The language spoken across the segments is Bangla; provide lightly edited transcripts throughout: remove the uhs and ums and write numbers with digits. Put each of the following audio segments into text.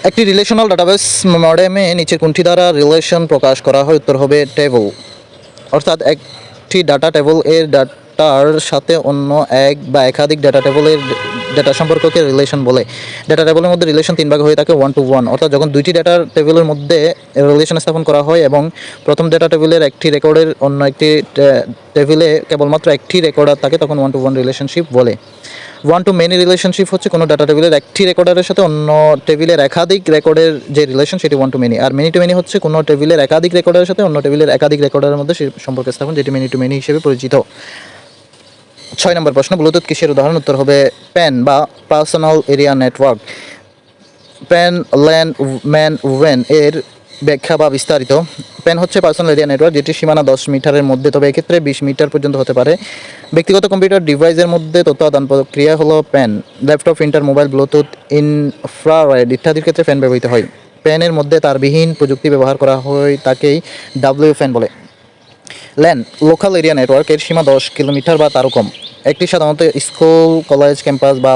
একটি রিলেশনাল ডাটাবেস মডেমে নিচের কোনটি দ্বারা রিলেশন প্রকাশ করা হয়? উত্তর হবে টেবল। অর্থাৎ একটি ডাটা টেবল এর ডাটার সাথে অন্য এক বা একাধিক ডাটা টেবলের ডেটা সম্পর্ককে রিলেশন বলে। ডাটা টেবলের মধ্যে রিলেশন তিন ভাগ হয়ে থাকে, 1 to 1। অর্থাৎ যখন দুইটি ডাটা টেবিলের মধ্যে রিলেশন স্থাপন করা হয় এবং প্রথম ডাটা টেবিলের একটি রেকর্ডের অন্য একটি টেবিলে কেবলমাত্র একটি রেকর্ডার থাকে, তখন 1 to 1 রিলেশনশিপ বলে। 1 to many রিলেশনশিপ হচ্ছে কোনো ডাটা টেবিলের একটি রেকর্ডারের সাথে অন্য টেবিলের একাধিক রেকর্ডের যে রিলেশন, সেটি 1 to many। R many to many হচ্ছে কোনো টেবিলের একাধিক রেকর্ডারের সাথে অন্য টেবিলের একাধিক রেকর্ডারের মধ্যে সম্পর্ক স্থাপন, যেটি many to many হিসেবে পরিচিত। 6 নম্বর প্রশ্ন, ব্লুটুথ কিসের উদাহরণ? উত্তর হবে প্যান বা personal area network. PAN, LAN, MAN, ওয়েন এর ব্যাখ্যা বা বিস্তারিত। প্যান হচ্ছে পার্সোনাল এরিয়া নেটওয়ার্ক, যেটি সীমানা 10 মিটারের মধ্যে, তবে এক্ষেত্রে 20 মিটার পর্যন্ত হতে পারে। ব্যক্তিগত কম্পিউটার ডিভাইসের মধ্যে তথ্য আদান প্রক্রিয়া হলো pan. Laptop, printer, mobile, Bluetooth, infrared ইত্যাদির ক্ষেত্রে ফ্যান ব্যবহৃত হয়। প্যানের মধ্যে তারবিহীন প্রযুক্তি ব্যবহার করা হয়, তাকেই ডাব্লিউ ফ্যান বলে। ল্যান, লোকাল এরিয়া নেটওয়ার্ক, এর সীমা 10 কিলোমিটার বা তারও কম। একটি সাধারণত স্কুল, কলেজ, ক্যাম্পাস বা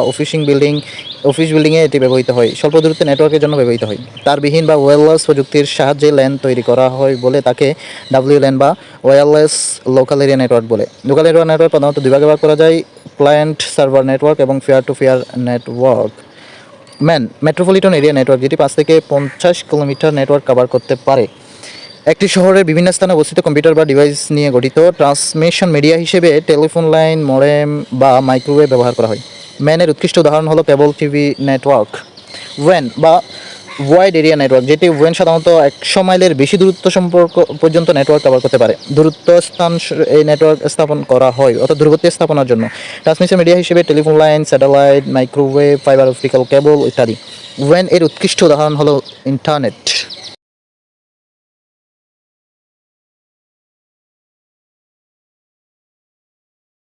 অফিস বিল্ডিংয়ে এটি ব্যবহৃত হয়। স্বল্প দূরত্বের নেটওয়ার্কের জন্য ব্যবহৃত হয়। তারবিহীন বা ওয়্যারলেস প্রযুক্তির সাহায্যে ল্যান তৈরি করা হয় বলে তাকে ডাব্লিউ ল্যান বা ওয়্যারলেস লোকাল এরিয়া নেটওয়ার্ক বলে। লোকাল এরিয়া নেটওয়ার্ক প্রধানত দুই ভাগে ভাগ করা যায়, ক্লায়েন্ট সার্ভার নেটওয়ার্ক এবং fear two fear network. Metropolitan area network, যেটি 5 থেকে 50 কিলোমিটার নেটওয়ার্ক কভার করতে পারে। একটি শহরের বিভিন্ন স্থানে অবস্থিত কম্পিউটার বা ডিভাইস নিয়ে গঠিত। ট্রান্সমিশন মিডিয়া হিসেবে টেলিফোন লাইন, মডেম বা মাইক্রোওয়েভ ব্যবহার করা হয়। ম্যানের উৎকৃষ্ট উদাহরণ হলো কেবল টিভি নেটওয়ার্ক। ওয়েন বা ওয়াইড এরিয়া নেটওয়ার্ক, যেটি ওয়েন সাধারণত 100 মাইলের বেশি দূরত্ব সম্পর্ক পর্যন্ত নেটওয়ার্ক কভার করতে পারে। দূরত্ব স্থান এই নেটওয়ার্ক স্থাপন করা হয়, অর্থাৎ দূরবর্তী স্থাপনার জন্য। ট্রান্সমিশন মিডিয়া হিসেবে telephone line, satellite, microwave, fibre optical কেবল ইত্যাদি। ওয়েন এর উৎকৃষ্ট উদাহরণ হলো ইন্টারনেট।